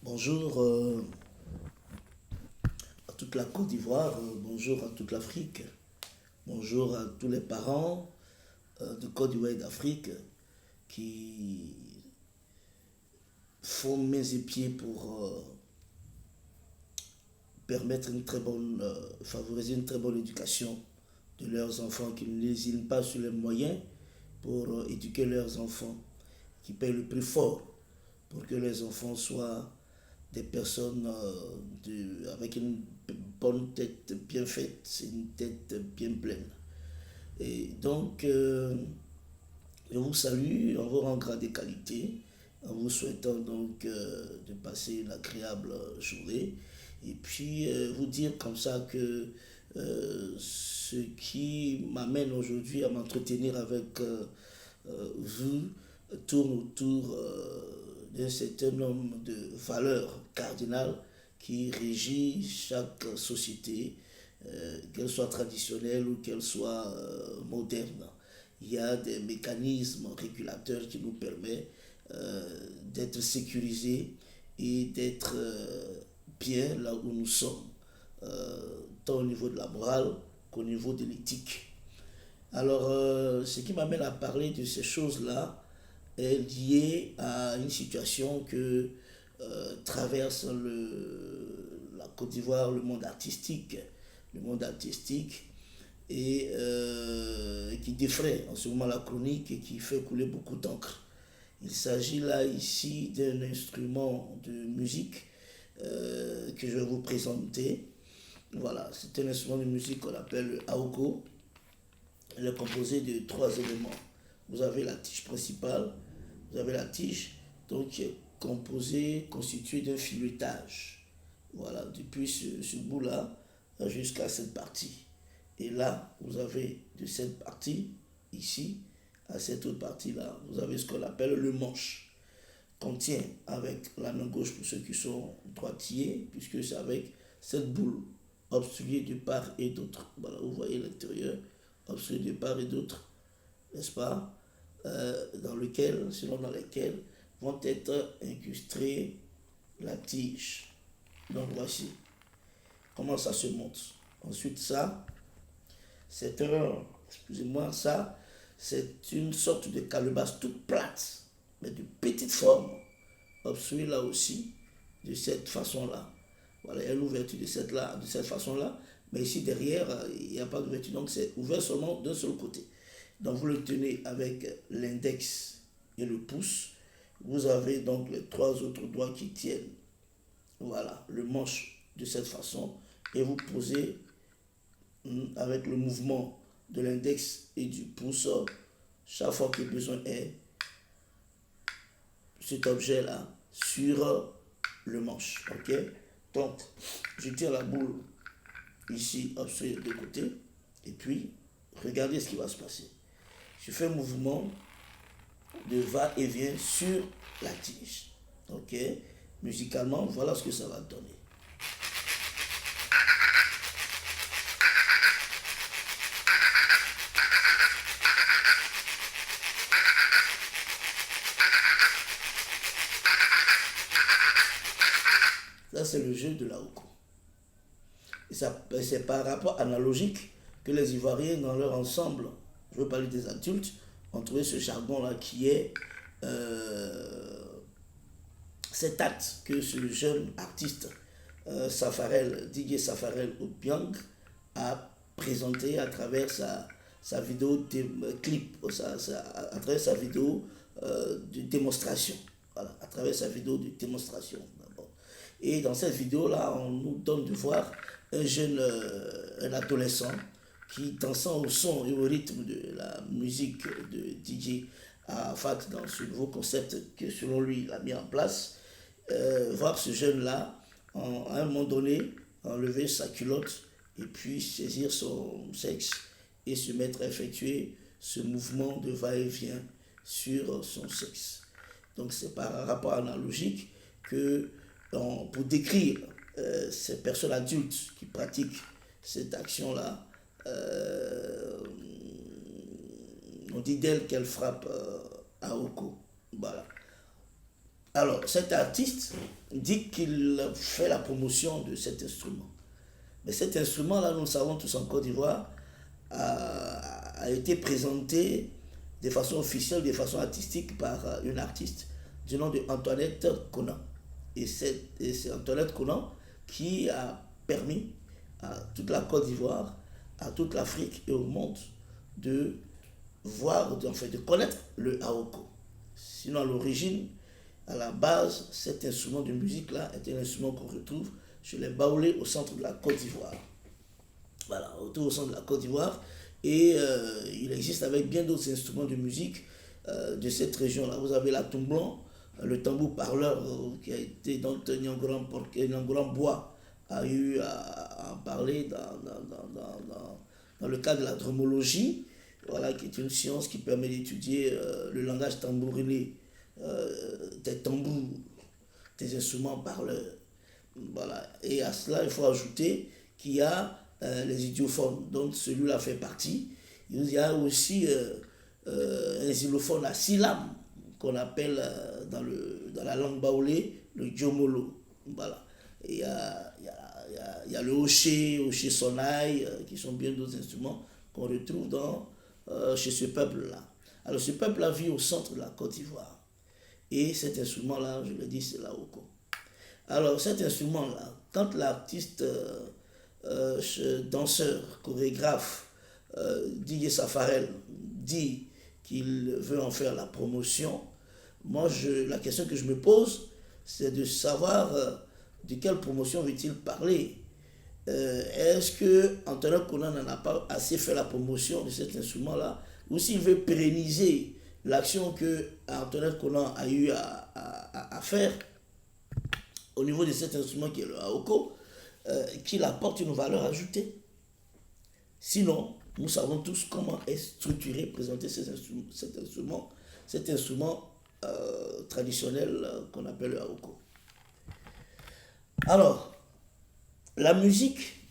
Bonjour à toute la Côte d'Ivoire, bonjour à toute l'Afrique, bonjour à tous les parents de Côte d'Ivoire et d'Afrique qui font mains et pieds pour permettre une très bonne, favoriser une très bonne éducation de leurs enfants, qui ne lésinent pas sur les moyens pour éduquer leurs enfants, qui payent le prix fort pour que les enfants soient des personnes avec une bonne tête bien faite, une tête bien pleine. Et donc, je vous salue en vous rend grade des qualités, en vous souhaitant donc de passer une agréable journée. Et puis, vous dire comme ça que ce qui m'amène aujourd'hui à m'entretenir avec vous tourne autour d'un certain nombre de valeurs cardinales qui régit chaque société, qu'elle soit traditionnelle ou qu'elle soit moderne. Il y a des mécanismes régulateurs qui nous permettent d'être sécurisés et d'être bien là où nous sommes, tant au niveau de la morale qu'au niveau de l'éthique. Alors, ce qui m'amène à parler de ces choses-là est lié à une situation que traverse la Côte d'Ivoire, le monde artistique, et qui défraie en ce moment la chronique et qui fait couler beaucoup d'encre. Il s'agit là ici d'un instrument de musique que je vais vous présenter. Voilà, c'est un instrument de musique qu'on appelle le aoko. Elle est composée de trois éléments. Vous avez la tige principale, vous avez la tige, donc qui est constituée d'un filetage. Voilà, depuis ce bout-là jusqu'à cette partie. Et là, vous avez de cette partie, ici, à cette autre partie-là, vous avez ce qu'on appelle le manche. Qu'on tient avec la main gauche pour ceux qui sont droitiers, puisque c'est avec cette boule obstruée de part et d'autre. Voilà, vous voyez l'intérieur obstrué de part et d'autre, n'est-ce pas, dans lequel, sinon dans lesquels vont être incrustées la tige. Donc voici comment ça se monte. Ensuite ça, c'est excusez-moi, ça, c'est une sorte de calebasse toute plate, mais de petite forme, obstruée là aussi, de cette façon-là. Voilà, il y a l'ouverture de cette façon-là, mais ici derrière, il n'y a pas d'ouverture, donc c'est ouvert seulement d'un seul côté. Donc vous le tenez avec l'index et le pouce. Vous avez donc les trois autres doigts qui tiennent, voilà, le manche de cette façon, et vous posez avec le mouvement de l'index et du pouce, chaque fois que besoin est, cet objet-là sur le manche. Ok? Donc, je tire la boule ici, obstruée de côté, et puis, regardez ce qui va se passer. Je fais un mouvement de va-et-vient sur la tige. Ok? Musicalement, voilà ce que ça va donner. Ça, c'est le jeu de la hoko. Et c'est par rapport analogique que les Ivoiriens, dans leur ensemble, je veux parler des adultes, ont trouvé ce jargon-là qui est cet acte que ce jeune artiste Safarel, Didier Safarel Obiang, a présenté à travers sa vidéo clip, à travers sa vidéo de démonstration. Voilà, à travers sa vidéo de démonstration. Et dans cette vidéo-là, on nous donne de voir un jeune, un adolescent qui, dansant au son et au rythme de la musique de DJ Arafat dans ce nouveau concept que selon lui il a mis en place, voir ce jeune-là, à un moment donné, enlever sa culotte et puis saisir son sexe et se mettre à effectuer ce mouvement de va-et-vient sur son sexe. Donc c'est par rapport analogique que, pour décrire ces personnes adultes qui pratiquent cette action-là, on dit d'elle qu'elle frappe à Oko. Voilà. Alors, cet artiste dit qu'il fait la promotion de cet instrument. Mais cet instrument-là, nous le savons tous en Côte d'Ivoire, a été présenté de façon officielle, de façon artistique par une artiste du nom de Antoinette Konan. Et c'est Antoinette Konan qui a permis à toute la Côte d'Ivoire, à toute l'Afrique et au monde de voir, de connaître le Aoko. Sinon, à l'origine, à la base, cet instrument de musique-là est un instrument qu'on retrouve chez les Baoulés au centre de la Côte d'Ivoire. Voilà, autour au centre de la Côte d'Ivoire. Et il existe avec bien d'autres instruments de musique de cette région-là. Vous avez la tomblant, le tambour parleur qui a été dont Nyangran Bois a eu à en parler dans le cadre de la dromologie, voilà, qui est une science qui permet d'étudier le langage tambouriné des tambours, des instruments parleurs. Voilà. Et à cela, il faut ajouter qu'il y a les idiophones, dont celui-là fait partie. Il y a aussi un xylophone à 6 lames qu'on appelle dans la langue baoulée le djomolo. Voilà. Et il y a le hoché sonaï, qui sont bien d'autres instruments qu'on retrouve chez ce peuple-là. Alors ce peuple-là vit au centre de la Côte d'Ivoire. Et cet instrument-là, je le dis, c'est l'Aoko. Alors cet instrument-là, quand l'artiste, danseur, chorégraphe, Didier Safarel, dit qu'il veut en faire la promotion, moi, la question que je me pose, c'est de savoir de quelle promotion veut-il parler. Est-ce que Antoinette Konan n'en a pas assez fait la promotion de cet instrument-là, ou s'il veut pérenniser l'action que Antoinette Konan a eu à faire au niveau de cet instrument qui est le Aoko, qu'il apporte une valeur ajoutée. Sinon, nous savons tous comment est structuré, présenté cet instrument traditionnel qu'on appelle le Aoko. Alors, la musique,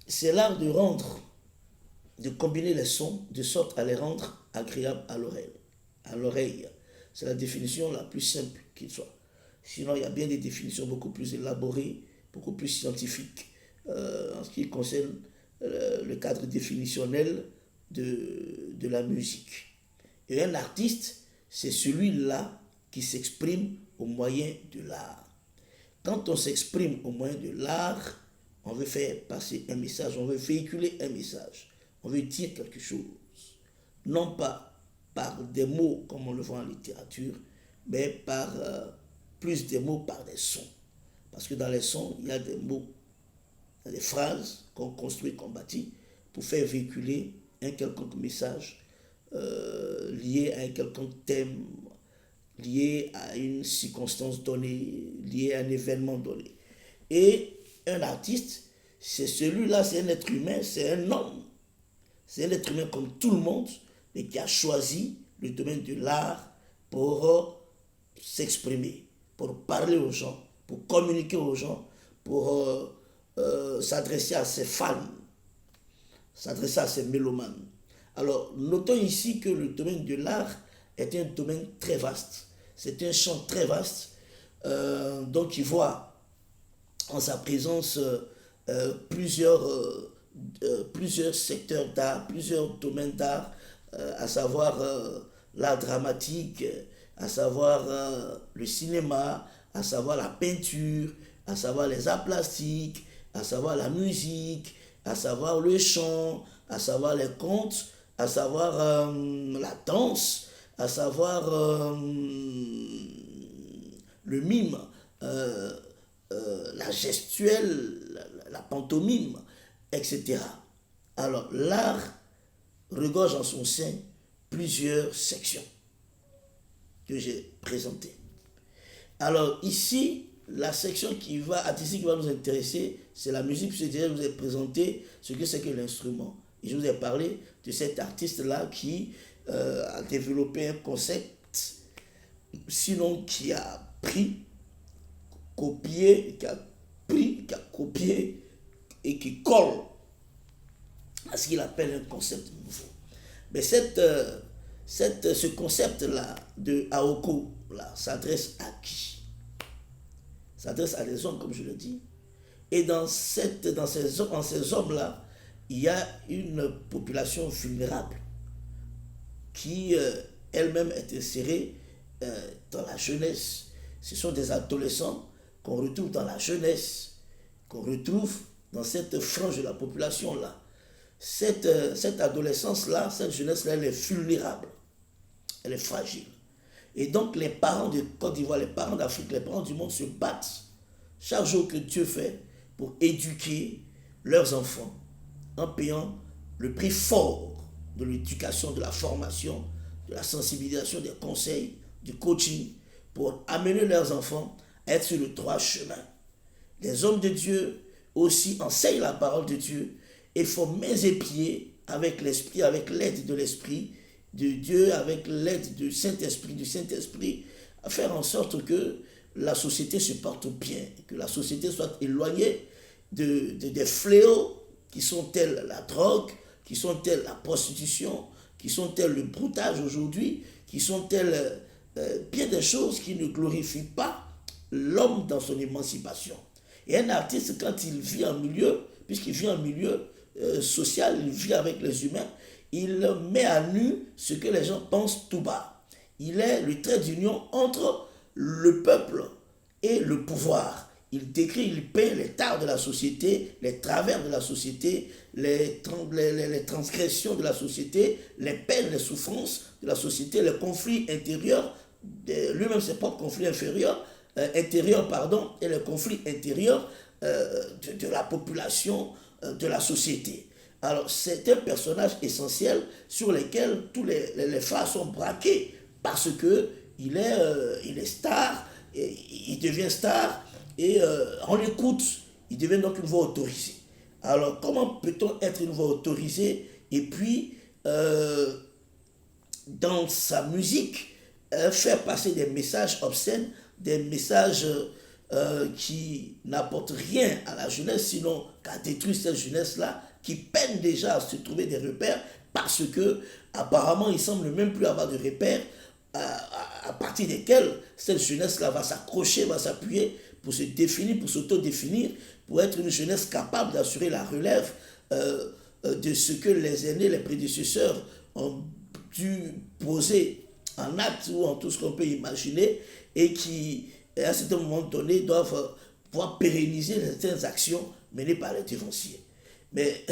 c'est l'art de combiner les sons de sorte à les rendre agréables à l'oreille. C'est la définition la plus simple qu'il soit. Sinon, il y a bien des définitions beaucoup plus élaborées, beaucoup plus scientifiques en ce qui concerne le cadre définitionnel de la musique. Et un artiste, c'est celui-là qui s'exprime au moyen de l'art. Quand on s'exprime au moyen de l'art, on veut faire passer un message, on veut véhiculer un message, on veut dire quelque chose. Non pas par des mots comme on le voit en littérature, mais par plus des mots, par des sons. Parce que dans les sons, il y a des mots, il y a des phrases qu'on construit, qu'on bâtit pour faire véhiculer un quelconque message lié à un quelconque thème, lié à une circonstance donnée, lié à un événement donné. Et un artiste, c'est celui-là, c'est un être humain, c'est un homme. C'est un être humain comme tout le monde, mais qui a choisi le domaine de l'art pour s'exprimer, pour parler aux gens, pour communiquer aux gens, pour s'adresser à ses fans, s'adresser à ses mélomanes. Alors, notons ici que le domaine de l'art est un domaine très vaste. C'est un champ très vaste, donc il voit en sa présence plusieurs secteurs d'art, plusieurs domaines d'art, à savoir l'art dramatique, à savoir le cinéma, à savoir la peinture, à savoir les arts plastiques, à savoir la musique, à savoir le chant, à savoir les contes, à savoir la danse, à savoir le mime, la gestuelle, la pantomime, etc. Alors, l'art regorge en son sein plusieurs sections que j'ai présentées. Alors, ici, la section artistique qui va nous intéresser, c'est la musique, puisque déjà je vous ai présenté ce que c'est que l'instrument. Et je vous ai parlé de cet artiste-là qui a développé un concept, sinon qui a copié et qui colle à ce qu'il appelle un concept nouveau. Mais ce concept-là de Aoko là, s'adresse à qui? s'adresse à des hommes, comme je le dis. Et dans ces hommes-là, il y a une population vulnérable qui elle-même est insérée dans la jeunesse. Ce sont des adolescents qu'on retrouve dans la jeunesse, qu'on retrouve dans cette frange de la population-là. Cette adolescence-là, cette jeunesse-là, elle est vulnérable, elle est fragile. Et donc les parents de Côte d'Ivoire, les parents d'Afrique, les parents du monde se battent chaque jour que Dieu fait pour éduquer leurs enfants en payant le prix fort de l'éducation, de la formation, de la sensibilisation, des conseils, du coaching, pour amener leurs enfants à être sur le droit chemin. Les hommes de Dieu aussi enseignent la parole de Dieu et font mains et pieds avec l'Esprit, avec l'aide de l'Esprit de Dieu, avec l'aide du Saint-Esprit, à faire en sorte que la société se porte bien, que la société soit éloignée des fléaux qui sont tels la drogue, qui sont tels la prostitution, qui sont tels le broutage aujourd'hui, qui sont tels bien des choses qui ne glorifient pas l'homme dans son émancipation. Et un artiste, quand il vit en milieu, puisqu'il vit en milieu social, il vit avec les humains, il met à nu ce que les gens pensent tout bas. Il est le trait d'union entre le peuple et le pouvoir. Il décrit, il peint les tares de la société, les travers de la société, les transgressions de la société, les peines, les souffrances de la société, les conflits intérieurs, lui-même ses propres conflits intérieurs, et les conflits intérieurs de la population, de la société. Alors c'est un personnage essentiel sur lequel tous les phares sont braqués parce que il est star, il devient star et on l'écoute, il devient donc une voix autorisée. Alors comment peut-on être une voix autorisée et puis dans sa musique faire passer des messages obscènes, des messages qui n'apportent rien à la jeunesse, sinon qu'à détruire cette jeunesse-là, qui peine déjà à se trouver des repères, parce que apparemment il semble même plus avoir de repères à partir desquels cette jeunesse-là va s'accrocher, va s'appuyer pour se définir, pour s'auto-définir, pour être une jeunesse capable d'assurer la relève de ce que les aînés, les prédécesseurs ont dû poser en acte ou en tout ce qu'on peut imaginer et qui, à un certain moment donné, doivent pouvoir pérenniser certaines actions menées par les devanciers. Mais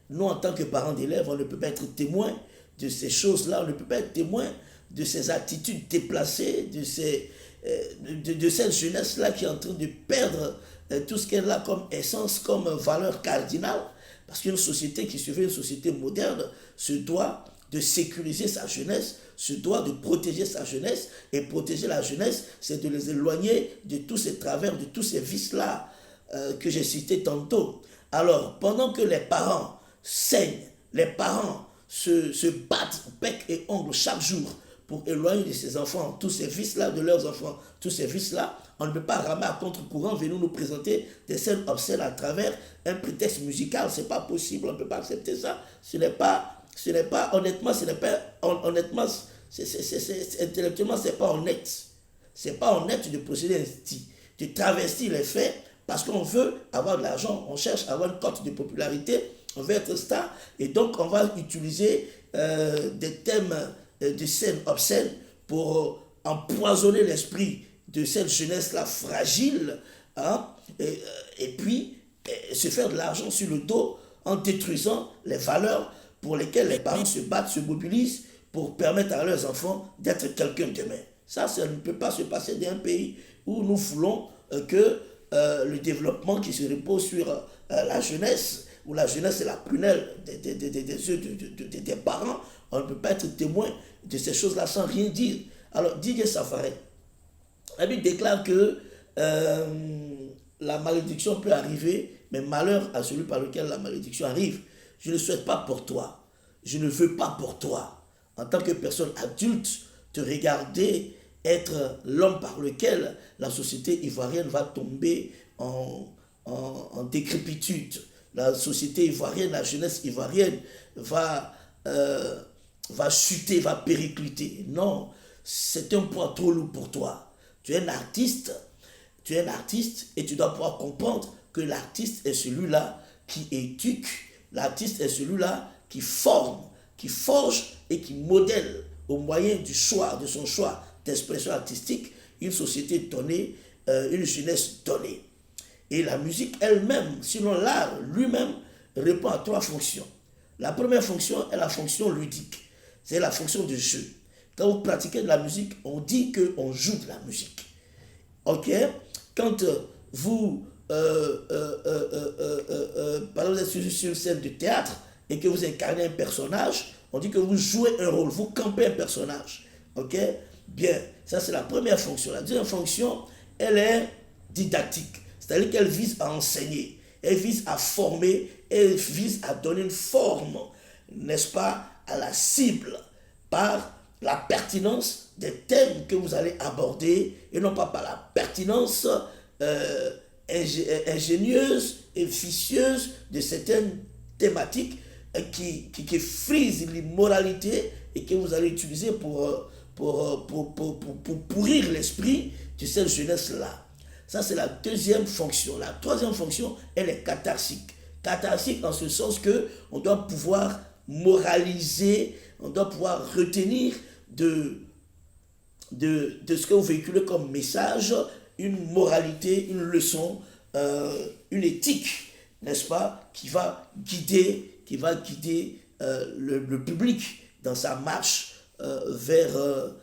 nous, en tant que parents d'élèves, on ne peut pas être témoin de ces choses-là, on ne peut pas être témoin de ces attitudes déplacées, de cette jeunesse-là qui est en train de perdre tout ce qu'elle a comme essence, comme valeur cardinale. Parce qu'une société qui se veut une société moderne se doit de sécuriser sa jeunesse, se doit de protéger sa jeunesse. Et protéger la jeunesse, c'est de les éloigner de tous ces travers, de tous ces vices-là que j'ai cités tantôt. Alors, pendant que les parents saignent, les parents se battent bec et ongles chaque jour pour éloigner de ses enfants tous ces vices-là, de leurs enfants, tous ces vices-là, on ne peut pas ramer à contre-courant, venir nous présenter des scènes obscènes à travers un prétexte musical. C'est pas possible, on ne peut pas accepter ça. Honnêtement, intellectuellement, c'est pas honnête. C'est pas honnête de procéder ainsi, de travestir les faits parce qu'on veut avoir de l'argent, on cherche à avoir une cote de popularité, on veut être star, et donc on va utiliser des thèmes de scènes obscènes pour empoisonner l'esprit de cette jeunesse-là fragile, hein, et puis se faire de l'argent sur le dos en détruisant les valeurs pour lesquelles les parents se battent, se mobilisent pour permettre à leurs enfants d'être quelqu'un demain. Ça ne peut pas se passer d'un pays où nous voulons que le développement qui se repose sur la jeunesse, où la jeunesse est la prunelle des yeux des parents, on ne peut pas être témoin de ces choses-là sans rien dire. Alors, Didier Safari, la Bible déclare que la malédiction peut arriver, mais malheur à celui par lequel la malédiction arrive. Je ne souhaite pas pour toi, je ne veux pas pour toi, en tant que personne adulte, te regarder être l'homme par lequel la société ivoirienne va tomber en décrépitude. La société ivoirienne, la jeunesse ivoirienne va chuter, va péricliter. Non, c'est un poids trop lourd pour toi. Tu es un artiste, Tu es un artiste et tu dois pouvoir comprendre que l'artiste est celui-là qui éduque, l'artiste est celui-là qui forme, qui forge et qui modèle au moyen du choix, de son choix d'expression artistique, une société donnée, une jeunesse donnée. Et la musique elle-même, sinon l'art lui-même, répond à 3 fonctions. La première fonction est la fonction ludique, c'est la fonction du jeu. Quand vous pratiquez de la musique, on dit qu'on joue de la musique. Ok? Quand vous, par exemple, vous êtes sur une scène de théâtre et que vous incarnez un personnage, on dit que vous jouez un rôle, vous campez un personnage. Ok? Bien, ça c'est la première fonction. La deuxième fonction, elle est didactique, c'est-à-dire qu'elle vise à enseigner, elle vise à former, elle vise à donner une forme, n'est-ce pas, à la cible par la pertinence des thèmes que vous allez aborder et non pas par la pertinence ingénieuse et vicieuse de certaines thématiques qui frisent l'immoralité et que vous allez utiliser pour pourrir l'esprit de cette jeunesse-là. Ça, c'est la deuxième fonction. La troisième fonction, elle est catharsique. Catharsique en ce sens que on doit pouvoir moraliser, on doit pouvoir retenir de ce que vous véhiculez comme message, une moralité, une leçon, une éthique, n'est-ce pas, qui va guider le public dans sa marche vers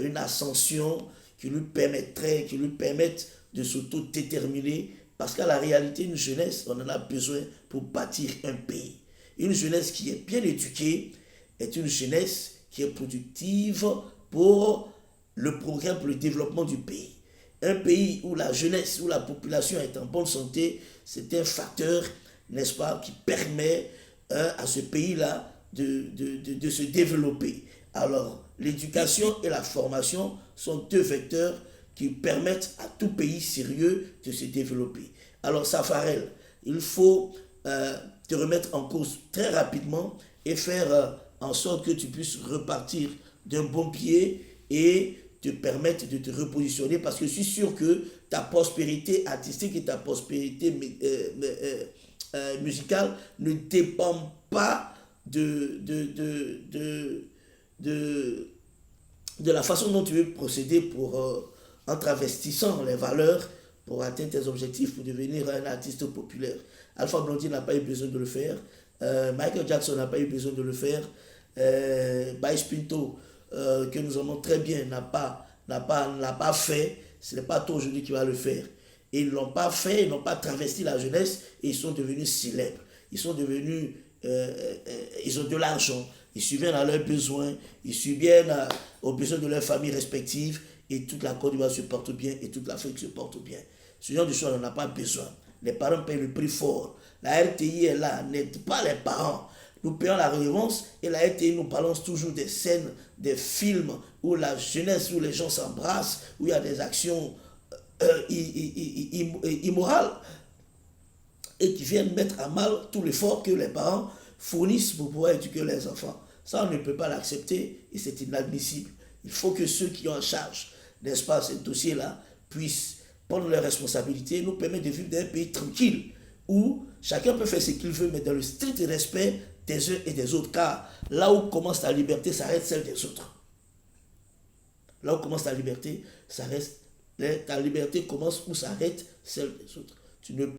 une ascension qui lui permette de s'autodéterminer, parce qu'à la réalité, une jeunesse, on en a besoin pour bâtir un pays. Une jeunesse qui est bien éduquée est une jeunesse qui est productive pour le progrès, pour le développement du pays. Un pays où la jeunesse, où la population est en bonne santé, c'est un facteur, n'est-ce pas, qui permet à ce pays-là de se développer. Alors, l'éducation et la formation sont 2 vecteurs qui permettent à tout pays sérieux de se développer. Alors, Safarel, il faut te remettre en cause très rapidement et faire en sorte que tu puisses repartir d'un bon pied et te permettre de te repositionner, parce que je suis sûr que ta prospérité artistique et ta prospérité musicale ne dépend pas de la façon dont tu veux procéder en travestissant les valeurs pour atteindre tes objectifs, pour devenir un artiste populaire. Alpha Blondy n'a pas eu besoin de le faire. Michael Jackson n'a pas eu besoin de le faire. Baïs Pinto, que nous aimons très bien, n'a pas fait. Ce n'est pas toi aujourd'hui qui va le faire. Et ils ne l'ont pas fait, ils n'ont pas travesti la jeunesse et ils sont devenus célèbres. Ils sont devenus, ils ont de l'argent, ils subviennent à leurs besoins, ils subviennent aux besoins de leurs familles respectives et toute la Côte d'Ivoire se porte bien et toute l'Afrique se porte bien. Ce genre de choses, on n'en a pas besoin. Les parents payent le prix fort. La RTI est là, n'aide pas les parents. Nous payons la redevance et la RTI nous balance toujours des scènes, des films où la jeunesse, où les gens s'embrassent, où il y a des actions immorales et qui viennent mettre à mal tout l'effort que les parents fournissent pour pouvoir éduquer les enfants. Ça, on ne peut pas l'accepter et c'est inadmissible. Il faut que ceux qui ont en charge, n'est-ce pas, ce dossier-là, puissent prendre leurs responsabilités, nous permettre de vivre dans un pays tranquille où chacun peut faire ce qu'il veut, mais dans le strict respect des uns et des autres, car là où commence ta liberté, s'arrête celle des autres. Là où commence ta liberté, ta liberté commence où s'arrête celle des autres. Tu ne